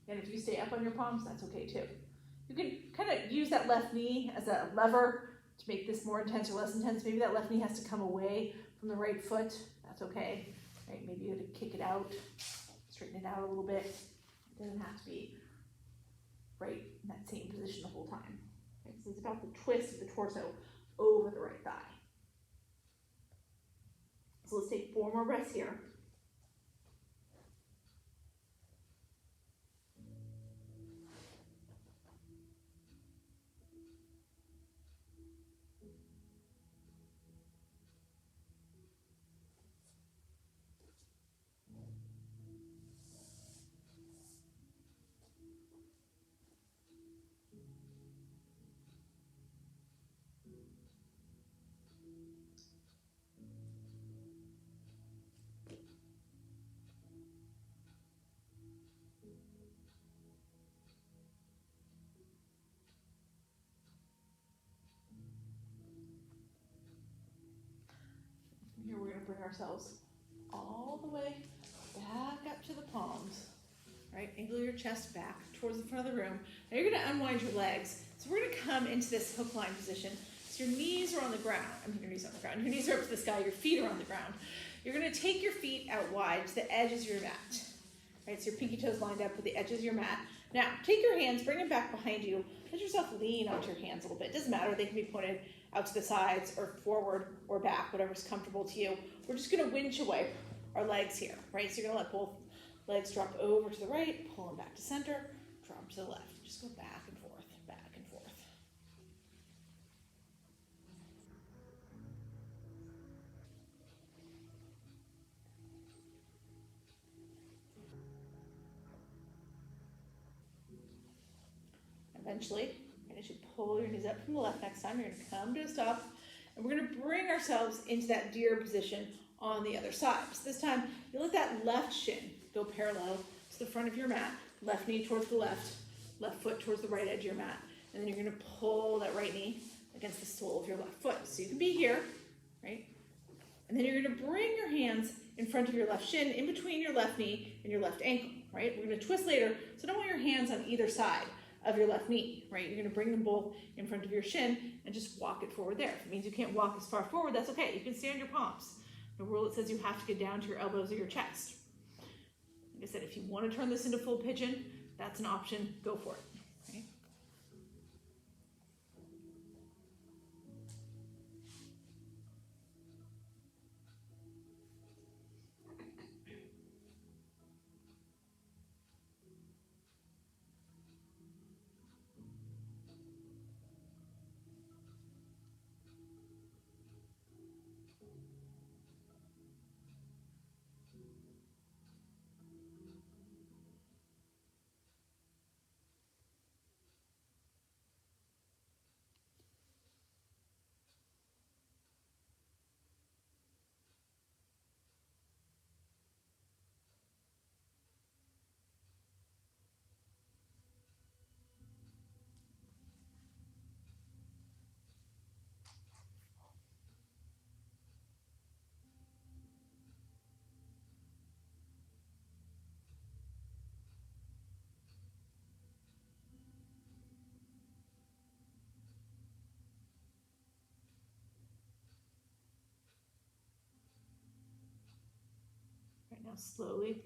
A: And if you stay up on your palms, that's okay too. You can kind of use that left knee as a lever to make this more intense or less intense. Maybe that left knee has to come away from the right foot. That's okay. Right? Maybe you have to kick it out, straighten it out a little bit. It doesn't have to be right in that same position the whole time. Okay? So it's about the twist of the torso over the right thigh. So let's take 4 more breaths here. Here we're going to bring ourselves all the way back up to the palms, right? Angle your chest back towards the front of the room. Now you're going to unwind your legs. So we're going to come into this hook line position. So your knees are on the ground. I mean, your knees are on the ground. Your knees are up to the sky. Your feet are on the ground. You're going to take your feet out wide to the edges of your mat, right? So your pinky toes lined up with the edges of your mat. Now, take your hands, bring them back behind you. Let yourself lean onto your hands a little bit. It doesn't matter. They can be pointed out to the sides or forward or back, whatever's comfortable to you. We're just going to winch away our legs here, right? So you're going to let both legs drop over to the right, pull them back to center, drop them to the left. Just go back and forth, back and forth. Eventually, you should pull your knees up from the left next time. You're going to come to a stop, and we're going to bring ourselves into that deer position on the other side. So this time, you let that left shin go parallel to the front of your mat, left knee towards the left foot towards the right edge of your mat, and then you're going to pull that right knee against the sole of your left foot. So you can be here, right? And then you're going to bring your hands in front of your left shin, in between your left knee and your left ankle, right? We're going to twist later, so don't want your hands on either side of your left knee, right? You're going to bring them both in front of your shin and just walk it forward there. If it means you can't walk as far forward, that's okay. You can stay on your palms. No rule that says you have to get down to your elbows or your chest. Like I said, if you want to turn this into full pigeon, that's an option. Go for it. Okay? slowly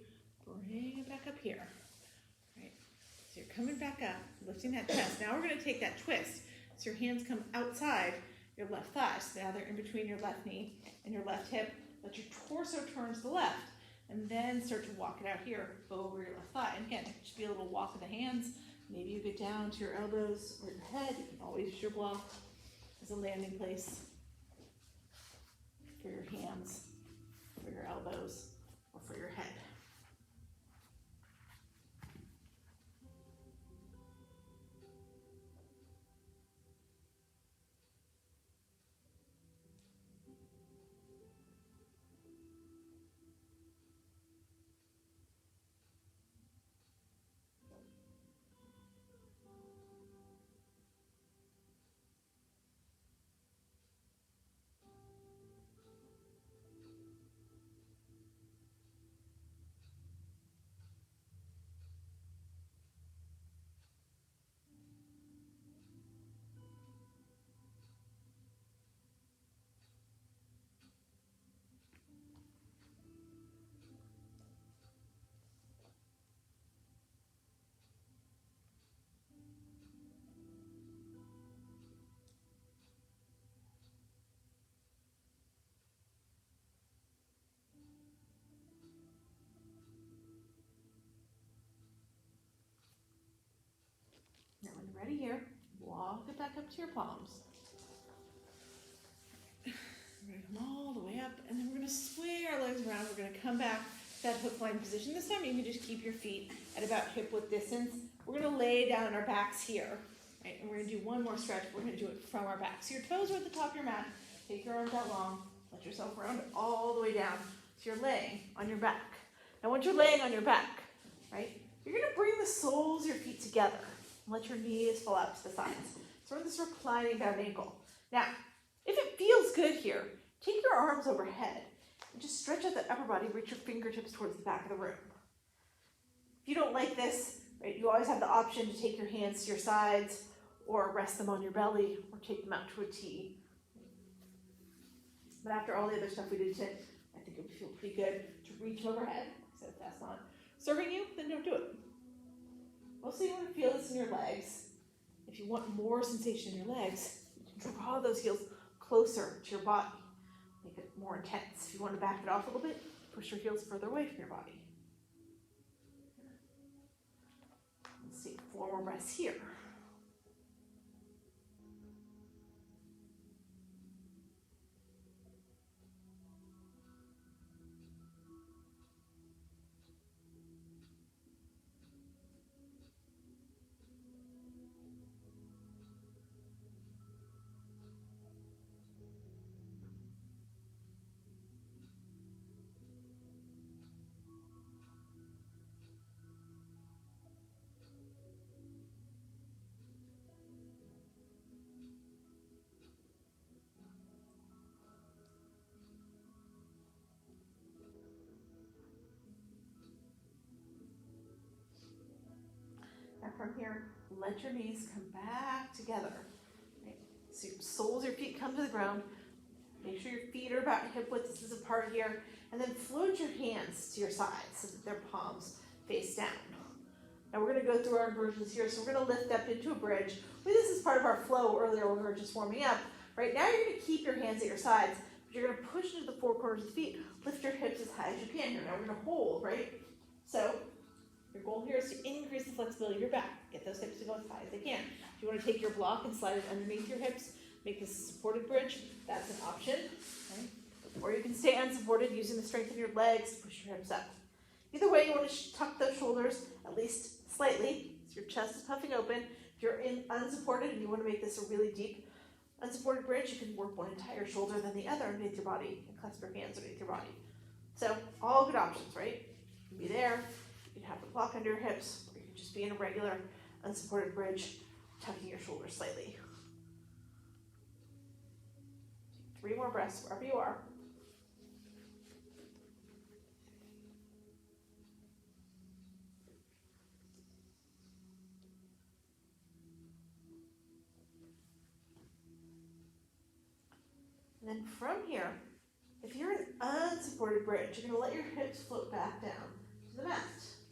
A: bring it back up here. Right. So you're coming back up, lifting that chest. Now we're going to take that twist. So your hands come outside your left thigh. So now they're in between your left knee and your left hip. Let your torso turn to the left. And then start to walk it out here over your left thigh. And again, it should be a little walk of the hands. Maybe you get down to your elbows or your head. You can always use your block as a landing place for your hands, for your elbows, or for your head. Now when you're ready here, walk it back up to your palms. We're going to come all the way up, and then we're going to sway our legs around. We're going to come back to that hook line position. This time you can just keep your feet at about hip width distance. We're going to lay down on our backs here, right? And we're going to do one more stretch. We're going to do it from our back. So your toes are at the top of your mat. Take your arms out long. Let yourself round all the way down. So you're laying on your back. Now once you're laying on your back, right, you're going to bring the soles of your feet together. Let your knees fall out to the sides. So we're in this reclining bound ankle. Now, if it feels good here, take your arms overhead and just stretch out the upper body, reach your fingertips towards the back of the room. If you don't like this, right, you always have the option to take your hands to your sides or rest them on your belly or take them out to a T. But after all the other stuff we did today, I think it would feel pretty good to reach overhead. So if that's not serving you, then don't do it. Mostly you want to feel this in your legs. If you want more sensation in your legs, you can draw those heels closer to your body. Make it more intense. If you want to back it off a little bit, push your heels further away from your body. Let's take 4 more breaths here. Now from here, let your knees come back together. Right? So your soles of your feet come to the ground. Make sure your feet are about hip width distance apart here. And then float your hands to your sides so that their palms face down. Now we're going to go through our inversions here. So we're going to lift up into a bridge. This is part of our flow earlier when we were just warming up. Right now you're going to keep your hands at your sides, but you're going to push into the 4 corners of the feet. Lift your hips as high as you can here. Now we're going to hold, right? So your goal here is to increase the flexibility of your back. Get those hips to go as high as they can. If you want to take your block and slide it underneath your hips, make this a supported bridge, that's an option. Right? Or you can stay unsupported using the strength of your legs to push your hips up. Either way, you want to tuck those shoulders at least slightly, so your chest is puffing open. If you're unsupported and you want to make this a really deep unsupported bridge, you can work one entire shoulder then the other underneath your body and clasp your hands underneath your body. So all good options, right? You can be there, you can have the block under your hips, or you can just be in a regular unsupported bridge, tucking your shoulders slightly. Take 3 more breaths wherever you are. And then from here, if you're in unsupported bridge. You're gonna let your hips float back down to the mat.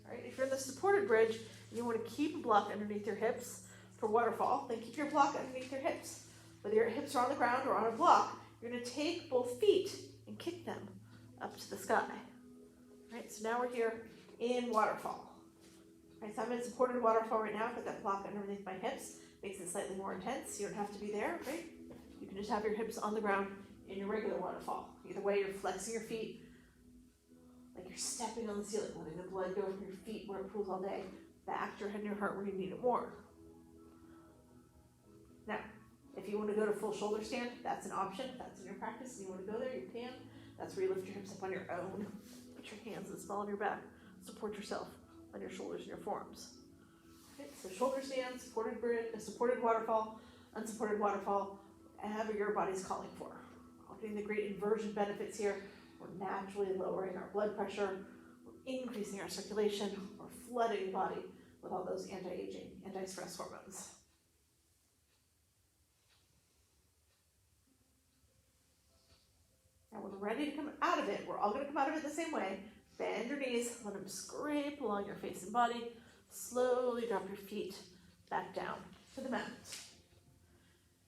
A: All right, if you're in the supported bridge, and you wanna keep a block underneath your hips for waterfall, then keep your block underneath your hips. Whether your hips are on the ground or on a block, you're gonna take both feet and kick them up to the sky. All right, so now we're here in waterfall. All right, so I'm in supported waterfall right now. I've got that block underneath my hips. Makes it slightly more intense. You don't have to be there, right? You can just have your hips on the ground in your regular waterfall. Either way, you're flexing your feet like you're stepping on the ceiling, letting the blood go from your feet where it pools all day, back to your head and your heart where you need it more. Now, if you want to go to full shoulder stand, that's an option. If that's in your practice and you want to go there, you can. That's where you lift your hips up on your own. Put your hands in the small of your back. Support yourself on your shoulders and your forearms. Okay, so shoulder stand, supported bridge, supported waterfall, unsupported waterfall, however your body's calling for. We're getting the great inversion benefits here. We're naturally lowering our blood pressure, we're increasing our circulation, we're flooding the body with all those anti-aging, anti-stress hormones. Now when we're ready to come out of it, we're all going to come out of it the same way. Bend your knees, let them scrape along your face and body. Slowly drop your feet back down to the mat.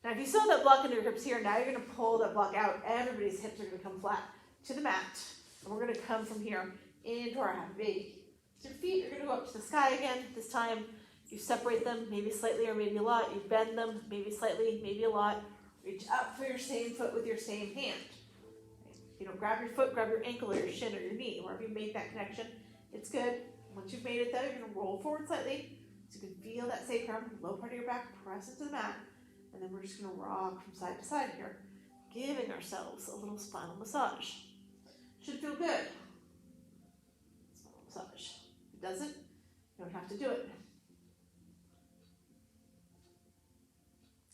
A: Now if you saw that block in your hips here, now you're going to pull that block out. Everybody's hips are going to come flat to the mat. And we're going to come from here into our happy baby. So your feet are going to go up to the sky again. This time you separate them, maybe slightly or maybe a lot. You bend them, maybe slightly, maybe a lot. Reach up for your same foot with your same hand. You know, grab your foot, grab your ankle or your shin or your knee, wherever you make that connection. It's good. Once you've made it though, you're going to roll forward slightly so you can feel that sacrum, low part of your back, press into the mat. And then we're just going to rock from side to side here, giving ourselves a little spinal massage. Should feel good. Spinal massage. If it doesn't, you don't have to do it.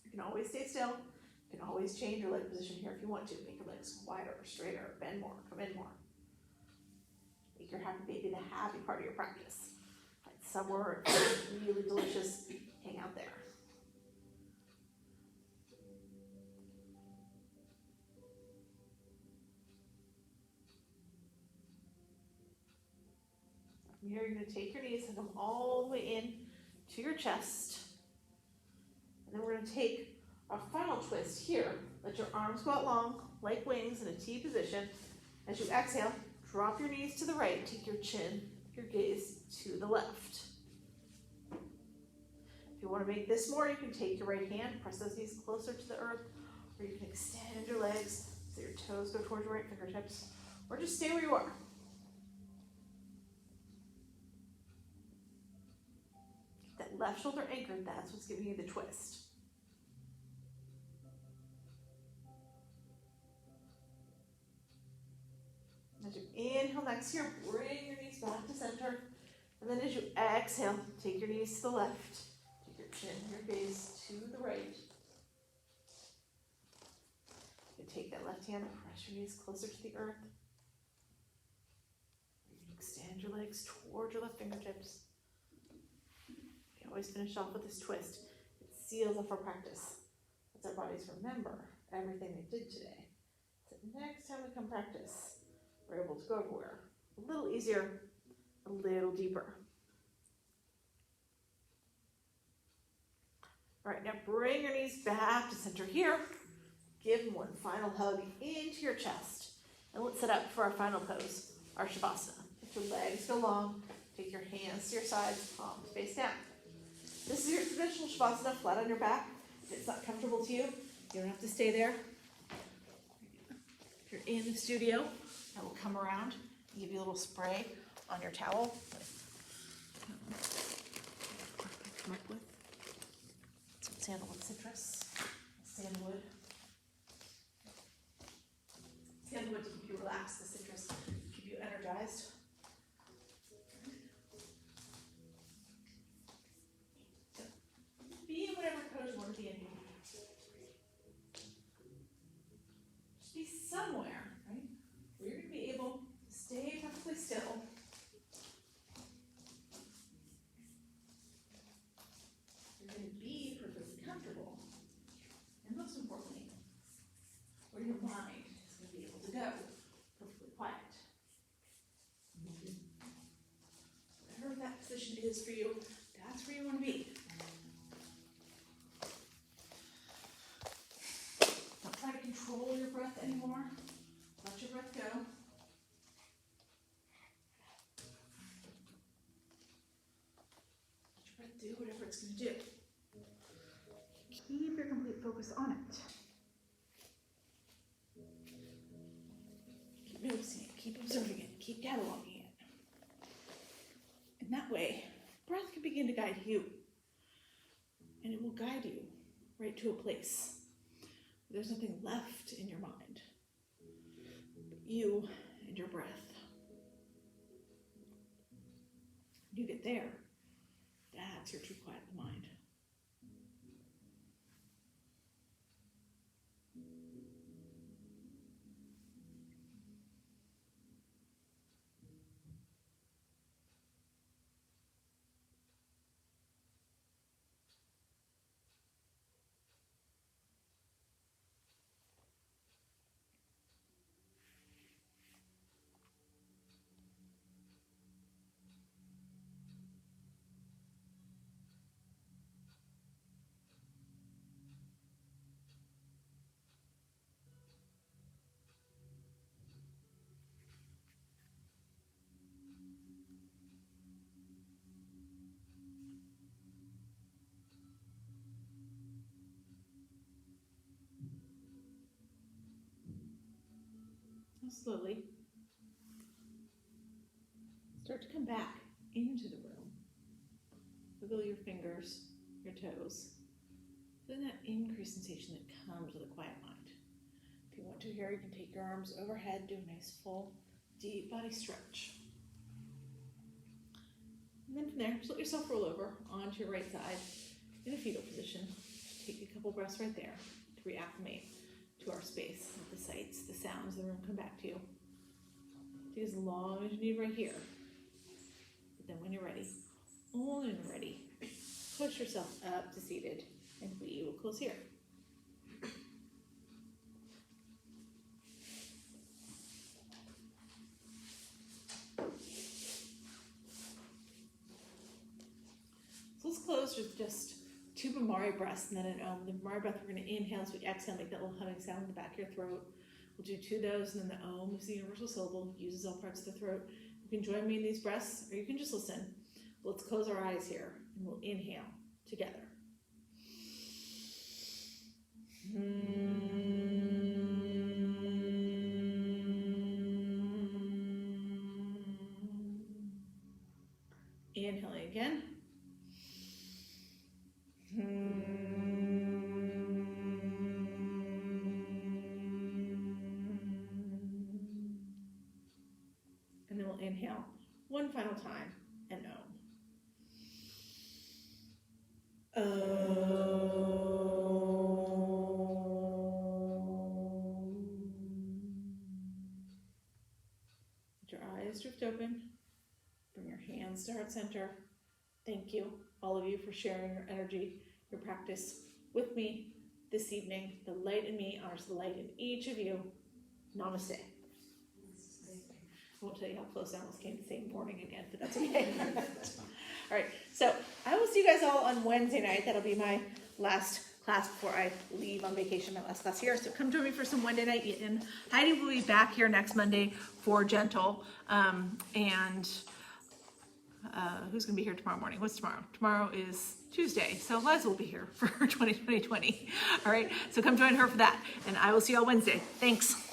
A: You can always stay still. You can always change your leg position here if you want to. Make your legs wider or straighter, bend more, come in more. Make your happy baby the happy part of your practice. Find somewhere really delicious, hang out there. From here, you're going to take your knees and come all the way in to your chest. And then we're going to take our final twist here. Let your arms go out long, like wings in a T position. As you exhale, drop your knees to the right. Take your chin, your gaze to the left. If you want to make this more, you can take your right hand, press those knees closer to the earth, or you can extend your legs so your toes go towards your right fingertips, or just stay where you are. Keep that left shoulder anchored. That's what's giving you the twist. As you inhale next here, bring your knees back to center. And then as you exhale, take your knees to the left. Take your chin, your gaze to the right. You can take that left hand and press your knees closer to the earth. You can extend your legs towards your left fingertips. We always finish off with this twist. It seals up our practice. Lets our bodies remember everything they did today. So next time we come practice, we're able to go everywhere. A little easier, a little deeper. All right, now bring your knees back to center here. Give them one final hug into your chest. And let's set up for our final pose, our Shavasana. If your legs go long, take your hands to your sides, palms face down. This is your traditional Shavasana, flat on your back. If it's not comfortable to you, you don't have to stay there. If you're in the studio, I will come around and give you a little spray on your towel. Come up with sandalwood citrus, sandalwood. Sandalwood to keep you relaxed, the citrus to keep you energized. So, be in whatever pose you want to be in. Just be somewhere, right? Where you're going to be able to stay perfectly still. You're going to be perfectly comfortable. And most importantly, it do whatever it's going to do. Keep your complete focus on it. Keep noticing it, keep observing it, keep cataloging it. And that way, breath can begin to guide you. And it will guide you right to a place where there's nothing left in your mind but you and your breath. When you get there, that's your true quiet of the mind. Slowly start to come back into the room. Wiggle your fingers, your toes. Then that increased sensation that comes with a quiet mind. If you want to here, you can take your arms overhead, do a nice full, deep body stretch. And then from there, just let yourself roll over onto your right side in a fetal position. Take a couple breaths right there to reacclimate to our space. Let the sights, the sounds of the room come back to you. Take as long as you need right here. But then when you're ready, only when you're ready, push yourself up to seated, and we will close here. So let's close with just two Bhamari breaths and then an Om. The Bhamari breath, we're going to inhale as we exhale, make that little humming sound in the back of your throat. We'll do two of those, and then the Om is the universal syllable, uses all parts of the throat. You can join me in these breaths, or you can just listen. Let's close our eyes here, and we'll inhale together. Inhaling again. And then we'll inhale one final time and Om. Let your eyes drift open. Bring your hands to heart center. Thank you, all of you, for sharing your energy, your practice with me this evening. The light in me honors the light in each of you. Namaste. I won't tell you how close I almost came to saying morning again, but that's okay. All right, so I will see you guys all on Wednesday night. That'll be my last class before I leave on vacation, my last class here. So come join me for some Wednesday night eating. Heidi will be back here next Monday for Gentle. Who's going to be here tomorrow morning? What's tomorrow? Tomorrow is Tuesday, so Liza will be here for 2020. All right, so come join her for that, and I will see you all Wednesday. Thanks.